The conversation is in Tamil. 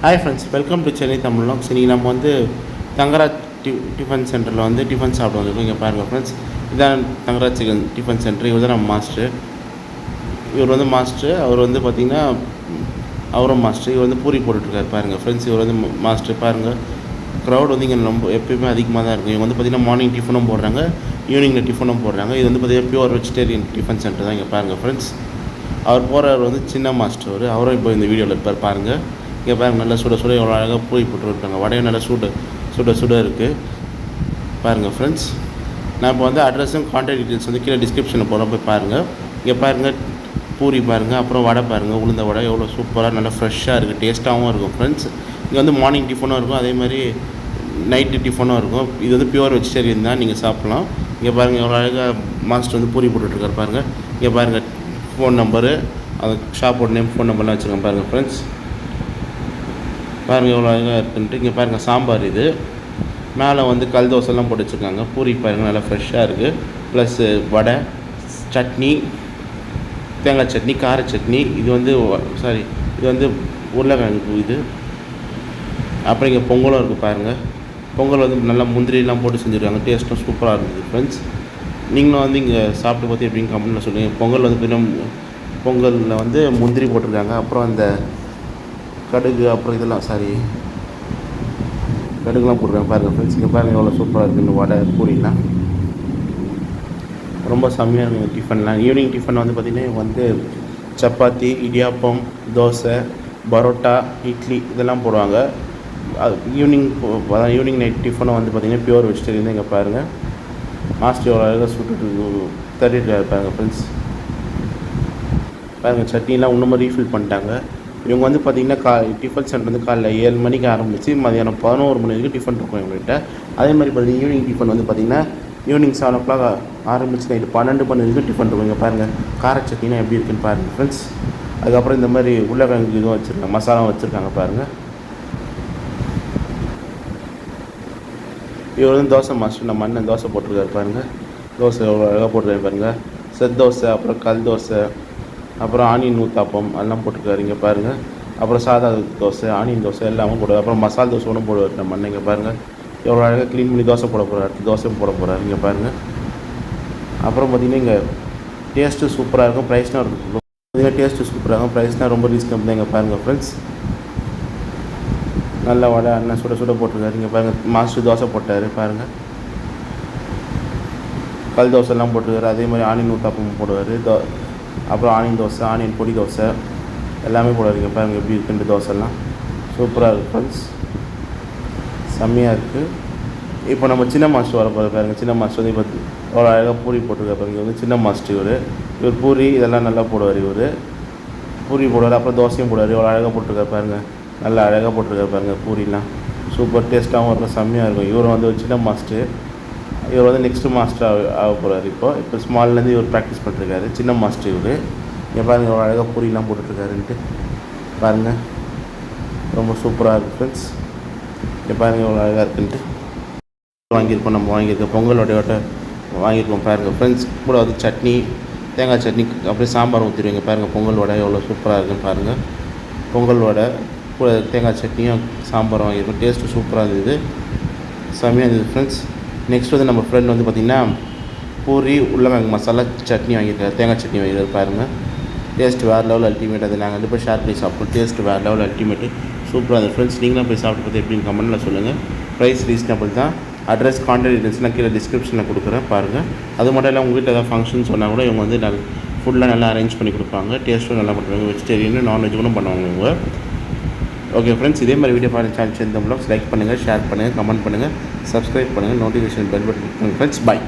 Hi friends, welcome to Chennai Tamil vlogs. இன்றைக்கி நம்ம வந்து தங்கராஜ் டிஃபன் சென்டரில் வந்து டிஃபன் சாப்பிட வந்திருக்கோம். இங்கே பாருங்கள் ஃப்ரெண்ட்ஸ், இதான் தங்கராஜ் சிக்கன் டிஃபன் சென்டர். இவர் தான் நம்ம மாஸ்டர். இவர் வந்து மாஸ்டர். அவர் வந்து பார்த்திங்கன்னா அவரும் மாஸ்டர். இவர் வந்து பூரி போட்டுட்ருக்காரு பாருங்கள் ஃப்ரெண்ட்ஸ். இவர் வந்து மாஸ்டர். பாருங்கள், க்ரௌட் வந்து இங்கே ரொம்ப எப்பயுமே அதிகமாக தான் இருக்கும். இவங்க வந்து பார்த்திங்கன்னா மார்னிங் டிஃபனும் போடுறாங்க, ஈவினிங்கில் டிஃபனும் போடுறாங்க. இது வந்து பார்த்திங்கன்னா பியூர் வெஜிடேரியன் டிஃபன் சென்டர் தான். இங்கே பாருங்கள் ஃப்ரெண்ட்ஸ், அவர் போகிறவர் வந்து சின்ன மாஸ்டர். அவரும் இப்போ இந்த வீடியோவில் இருப்பார் பாருங்கள். இங்கே பாருங்கள், நல்லா சுட சுட எவ்வளோ அழகாக பூரி போட்டுருக்காங்க. வடையும் நல்லா சுட இருக்குது பாருங்கள் ஃப்ரெண்ட்ஸ். நான் இப்போ வந்து அட்ரஸும் கான்டாக்ட் டீட்டெயில்ஸ் வந்து கீழே டிஸ்கிரிப்ஷனில் போகிறோம், போய் பாருங்கள். இங்கே பாருங்கள், பூரி பாருங்கள், அப்புறம் வடை பாருங்கள். உளுந்த வடை எவ்வளோ சூப்பராக நல்லா ஃப்ரெஷ்ஷாக இருக்குது, டேஸ்ட்டாகவும் இருக்கும் ஃப்ரெண்ட்ஸ். இங்கே வந்து மார்னிங் டிஃபனும் இருக்கும், அதே மாதிரி நைட்டு டிஃபனும் இருக்கும். இது வந்து பியூர் வெஜிடேரியன் தான், நீங்கள் சாப்பிட்லாம். இங்கே பாருங்கள், எவ்வளோ அழகாக மாஸ்டர் வந்து பூரி போட்டுட்ருக்காரு பாருங்கள். இங்கே பாருங்கள், ஃபோன் நம்பரு, அது ஷாப்போட நேம், ஃபோன் நம்பர்லாம் வச்சுருக்கேன் பாருங்கள் ஃப்ரெண்ட்ஸ். பாருங்கள் எவ்வளோ அழகாக இருக்குன்ட்டு. இங்கே பாருங்கள், சாம்பார் இது. மேலே வந்து கல் தோசைலாம் போட்டு வச்சுருக்காங்க. பூரி பாருங்கள், நல்லா ஃப்ரெஷ்ஷாக இருக்குது. ப்ளஸ்ஸு வடை, சட்னி, தேங்காய் சட்னி, கார சட்னி. இது வந்து இது வந்து உருளைக்கிழங்கு இது. அப்புறம் இங்கே பொங்கலும் இருக்குது பாருங்கள். பொங்கல் வந்து நல்லா முந்திரிலாம் போட்டு செஞ்சுருக்காங்க. டேஸ்ட்டும் சூப்பராக இருந்தது ஃப்ரெண்ட்ஸ். நீங்களும் வந்து இங்கே சாப்பிட்டு பார்த்து எப்படின்னு கமெண்ட்டில் சொல்லுங்கள். பொங்கல் வந்து பார்த்தீங்கன்னா பொங்கலில் வந்து முந்திரி போட்டிருக்காங்க. அப்புறம் அந்த கடுகு, அப்புறம் இதெல்லாம் கடுகுலாம் போட்டுருக்காங்க பாருங்கள் ஃப்ரெண்ட்ஸ். இங்கே பாருங்கள் எவ்வளோ சூப்பராக இருக்குது இந்த வடை பூரிலாம். ரொம்ப செம்மையாக இருக்கும் இந்த டிஃபன்லாம். ஈவினிங் டிஃபன் வந்து பார்த்திங்கன்னா வந்து சப்பாத்தி, இடியாப்பம், தோசை, பரோட்டா, இட்லி இதெல்லாம் போடுவாங்க. ஈவினிங் நைட் டிஃபனும் வந்து பார்த்திங்கன்னா பியூர் வெஜிடேரியன் தான். இங்கே பாருங்கள், மாஸ்டர் எவ்வளோ அழகாக தட்டிட்டு பாருங்கள் ஃப்ரெண்ட்ஸ். பாருங்கள், சட்னிலாம் இன்னும் ரீஃபில் பண்ணிட்டாங்க. இவங்க வந்து பார்த்திங்கன்னா டிஃபன் சென்டர் வந்து காலைல 7 மணிக்கு ஆரம்பித்து மதியானம் 11 மணி வரைக்கும் டிஃபன் இருக்கும் இவங்ககிட்ட. அதே மாதிரி பார்த்திங்கன்னா ஈவினிங் டிஃபன் வந்து பார்த்திங்கன்னா ஈவினிங் 7 o'clock ஆரம்பித்து நைட்டு 12 மணி வரைக்கும் டிஃபன் இருக்கும். இங்கே பாருங்கள், கார சட்னினா எப்படி இருக்குன்னு பாருங்கள் ஃப்ரெண்ட்ஸ். அதுக்கப்புறம் இந்த மாதிரி உருளைக்கிழங்கு இதுவும் வச்சுருக்காங்க, மசாலாவும் வச்சுருக்காங்க பாருங்கள். இவர் வந்து தோசை மாஸ்டர். நம்ம அண்ணன் தோசை போட்டிருக்காரு பாருங்கள். தோசை எவ்வளோ அழகாக போட்டிருக்காரு பாருங்கள். செட் தோசை, அப்புறம் கல் தோசை, அப்புறம் ஆனியன் ஊத்தாப்பம் அதெல்லாம் போட்டிருக்காரு. இங்கே பாருங்கள், அப்புறம் சாதா தோசை, ஆனியன் தோசை எல்லாமே போடுவார். அப்புறம் மசால் தோசை ஒன்றும் போடுவார் நம்ம அண்ணன். இங்கே பாருங்கள், எவ்வளோ அழகாக க்ளீன் பண்ணி தோசை போட போகிறார், அடுத்து தோசையும் போட போகிறார். இங்கே பாருங்கள். அப்புறம் பார்த்திங்கன்னா இங்கே டேஸ்ட்டு சூப்பராக இருக்கும், ப்ரைஸ்னால் இருக்கும். பார்த்திங்கன்னா டேஸ்ட்டு சூப்பராக இருக்கும், ப்ரைஸ்னால் ரொம்ப ரீசனபிள் தான். இங்கே பாருங்கள் ஃப்ரெண்ட்ஸ், நல்ல வடை அண்ணன் சுட போட்டிருக்காரு. இங்கே பாருங்கள், மாஸ்டர் தோசை போட்டார் பாருங்கள். கல் தோசைலாம் போட்டிருக்காரு. அதே மாதிரி ஆனியன் ஊத்தாப்பம் போடுவார். அப்புறம் ஆனியன் தோசை, ஆனியன் பொடி தோசை எல்லாமே போடுவார். இங்கே பாருங்கள் எப்படி இருக்குன்ற தோசைலாம் சூப்பராக இருக்குது ஃப்ரெண்ட்ஸ், செம்மையாக இருக்குது. இப்போ நம்ம சின்ன மாஸ்டர் வர போகிற பாருங்கள். சின்ன மாஸ்டர் வந்து இப்போ அவ்வளோ அழகாக பூரி போட்டிருக்காரு பாருங்க. இங்கே வந்து சின்ன மாஸ்டர் இவர் பூரி இதெல்லாம் நல்லா போடுவார். இவர் பூரி போடுவார், அப்புறம் தோசையும் போடுவார். எவ்வளோ அழகாக போட்டிருக்காரு பாருங்கள், நல்லா அழகாக போட்டிருக்காரு பாருங்கள். பூரிலாம் சூப்பர் டேஸ்ட்டாகவும் இருக்கும், செம்மையாக இருக்கும். இவர் வந்து ஒரு சின்ன மாஸ்டர். இவர் வந்து நெக்ஸ்ட்டு மாஸ்டர் ஆக போகிறார். இப்போ ஸ்மால்லேருந்து இவர் ப்ராக்டிஸ் பண்ணிருக்காரு. சின்ன மாஸ்டர் இவர். இங்கே பாருங்கள், இவ்வளோ அழகாக பூரிலாம் போட்டுட்ருக்காருன்ட்டு பாருங்கள், ரொம்ப சூப்பராக இருக்குது ஃப்ரெண்ட்ஸ். இங்கே பாருங்கள் இவ்வளோ அழகாக இருக்குன்ட்டு நம்ம வாங்கியிருக்கோம் பொங்கலோட வாங்கியிருக்கோம் பாருங்கள் ஃப்ரெண்ட்ஸ். கூட வந்து சட்னி, தேங்காய் சட்னி, அப்படியே சாம்பார் ஊற்றிடுவீங்க பாருங்கள். பொங்கல் வடை எவ்வளோ சூப்பராக இருக்குன்னு பாருங்கள். பொங்கல் வடை கூட தேங்காய் சட்னியும் சாம்பார் வாங்கியிருக்கோம். டேஸ்ட்டு சூப்பராக இருந்தது, செம்மையாக இருந்தது ஃப்ரெண்ட்ஸ். நெக்ஸ்ட் வந்து நம்ம ஃப்ரெண்ட் வந்து பார்த்திங்கன்னா பூரி, உருளைக்கிழங்கு மசாலா சட்னி வாங்கியிருக்காரு, தேங்காய் சட்னி வாங்கியிருக்காரு பாருங்கள். டேஸ்ட் வேறு லெவல் அல்டிமேட். அது நாங்கள் வந்து போய் ஷேர் பண்ணி சாப்பிட்டோம். டேஸ்ட் வேறு லெவல் அல்டிமேட்டு, சூப்பராக இருந்தது ஃப்ரெண்ட்ஸ். நீங்களும் போய் சாப்பிட்டு பார்த்து எப்படின்னு கமெண்ட்டில் சொல்லுங்கள். ப்ரைஸ் ரீசனபிள் தான். அட்ரஸ், கான்டாக்ட் டீட்டெயில்ஸ்லாம் கீழே டிஸ்கிரிப்ஷனில் கொடுக்குறேன் பாருங்கள். அது மட்டும் இல்லை, உங்கள் வீட்டில் ஏதாவது ஃபங்க்ஷன் சொன்னால் கூட இவங்க வந்து ஃபுல்லாக நல்லா அரேஞ்ச் பண்ணி கொடுப்பாங்க. டேஸ்ட்டும் நல்லா பண்ணுறாங்க. வெஜிடேரியன், நான்வெஜ் கூட பண்ணுவாங்க இவங்க. ஓகே ஃப்ரெண்ட்ஸ், இதே மாதிரி வீடியோ பார்த்து சேனல் சேர்ந்த ப்ளாக்ஸ் லைக் பண்ணுங்கள், ஷேர் பண்ணுங்கள், கமெண்ட் பண்ணுங்கள், சப்ஸ்கிரைப் பண்ணுங்கள், நோட்டிஃபிகேஷன் பெல் பட்டன் பண்ணுங்கள் ஃப்ரெண்ட்ஸ். பாய்.